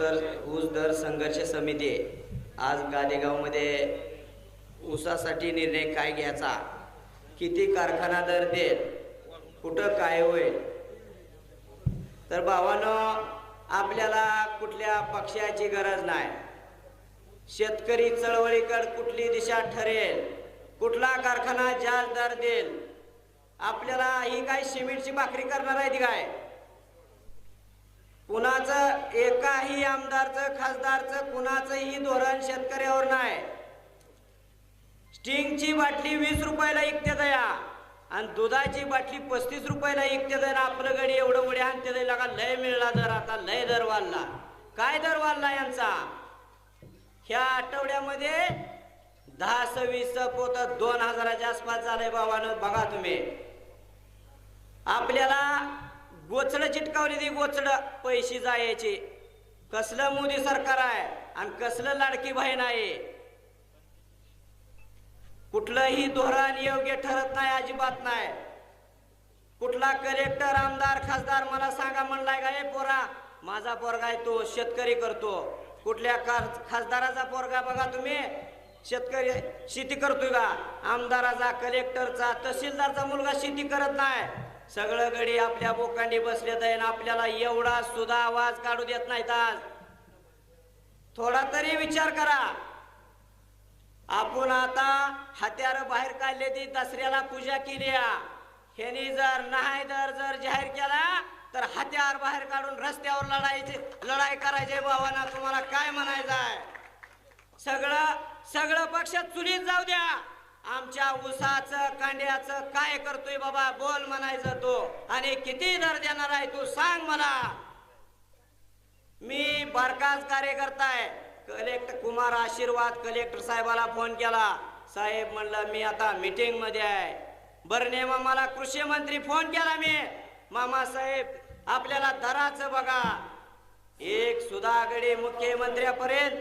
ऊस दर संघर्ष समिती आज गादेगावमध्ये ऊसासाठी निर्णय काय घ्यायचा, किती कारखाना दर देईल, कुठं काय होईल। तर भावांनो, आपल्याला कुठल्या पक्षाची गरज नाही। शेतकरी चळवळीकडे कुठली दिशा ठरेल, कुठला कारखाना जास्त दर देईल, आपल्याला ही काय सिमेंटची भाकरी करणार आहे ती काय? कुणाचं एकाही आमदारचं खासदारचं कुणाचंही धोरण शेतकऱ्यावर नाही। स्टिंगची बाटली 20 रुपयाला विकते दया आणि दुधाची बाटली 35 रुपयाला विकते दया। आपलं गडी एवढं उड्या आणते दया, लगा लय मिळला दर, आता लय दर वाढला। काय दर वाढला यांचा? ह्या आठवड्यामध्ये 10-26 पोत 2000च्या आसपास झालंय भावानं। बघा तुम्ही, आपल्याला गोचड चिटकावली ती गोचड पैसे जायचे। कसलं मोदी सरकार आहे आणि कसलं लाडकी बहीण आहे। कुठलंही धोरण योग्य ठरत नाही, अजिबात नाही। कुठला कलेक्टर आमदार खासदार मला सांगा म्हणलाय का, हे पोरा माझा पोरगा आहे तो शेतकरी करतो। कुठल्या खासदाराचा पोरगा बघा तुम्ही शेतकरी शेती करतोय का? आमदाराचा, कलेक्टरचा, तहसीलदारचा मुलगा शेती करत नाही। सगळं गडी आपल्या बोकांडी बसलेत आहे, आपल्याला एवढा सुद्धा आवाज काढू देत नाहीत। आज थोडा तरी विचार करा। आपण आता हत्यार बाहेर काढले, ती दसऱ्याला पूजा केली। ह्यानी जर नाही जर जाहीर केला तर हत्यार बाहेर काढून रस्त्यावर लढाई करायचे। भावांना तुम्हाला काय म्हणायचं आहे? सगळं पक्ष चुलीत जाऊ द्या, आमच्या ऊसाचं कांड्याचं काय करतोय बाबा बोल म्हणायचं तो, आणि किती दर देणार आहे तू सांग मला। मी बारकाच कार्यकर्ता आहे। कलेक्टर कुमार आशीर्वाद कलेक्टर साहेबाला फोन केला, साहेब म्हणलं मी आता मीटिंग मध्ये आहे। बर्ने मामाला कृषी मंत्री फोन केला मी, मामा साहेब आपल्याला दराचं बघा। एक सुद्धा गडी मुख्यमंत्र्यापर्यंत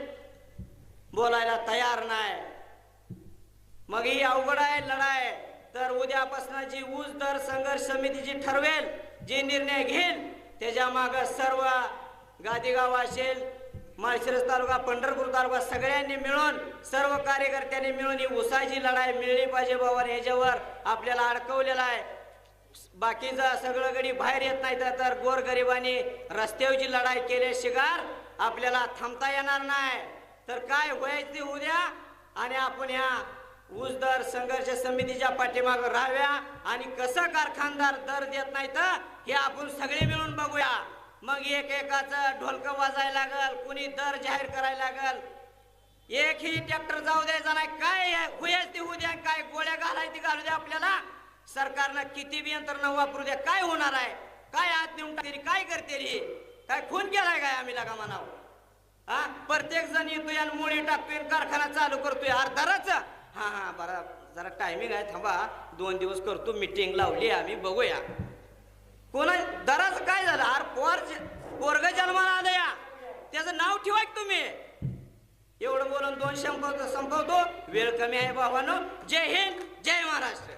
बोलायला तयार नाही। मग ही अवघड आहे लढाई। तर उद्यापासून जी ऊस दर संघर्ष समिती जी ठरवेल, जे निर्णय घेईल, त्याच्या मागे सर्व गादेगाव असेल, माळशिरस तालुका, पंढरपूर तालुका सगळ्यांनी मिळून, सर्व कार्यकर्त्यांनी मिळून ही ऊसाची लढाई मिळली पाहिजे बाबा। ह्याच्यावर आपल्याला अडकवलेला आहे। बाकीचं सगळं गडी बाहेर येत नाही तर गोरगरिबांनी रस्त्यावरची लढाई केल्याशिवाय आपल्याला थांबता येणार नाही। तर काय व्हायचं उद्या, आणि आपण ह्या ऊस दर संघर्ष समितीच्या पाठीमागे राहाव्या आणि कसं कारखानदार दर देत नाही तर हे आपण सगळे मिळून बघूया। मग एकाचं ढोलकं वाजायला लागल, कुणी दर जाहीर करायला लागल, एकही ट्रॅक्टर जाऊ द्यायचा नाही। काय व्हायचं उद्या, काय गोळ्या घालायची घालू द्या आपल्याला। सरकारनं किती बी यंत्रणा वापरू द्या, काय होणार आहे? काय आत नेऊन टाकते, काय करते रे? काय खून केलाय काय आम्ही लागा म्हणावं? हा, प्रत्येक जण येतोय आणि मुळी टाकतोय, कारखाना चालू करतोय अर्धाच। हा बरं, जरा टायमिंग आहे, थांबा 2 दिवस करतो, मीटिंग लावली आम्ही, बघूया कोणा दराच काय झालं। पोरग जन्माला आलं या, त्याचं नाव ठेवा तुम्ही। एवढं बोलून 2 संपवतो, वेळ कमी आहे भावानो। जय हिंद, जय महाराष्ट्र।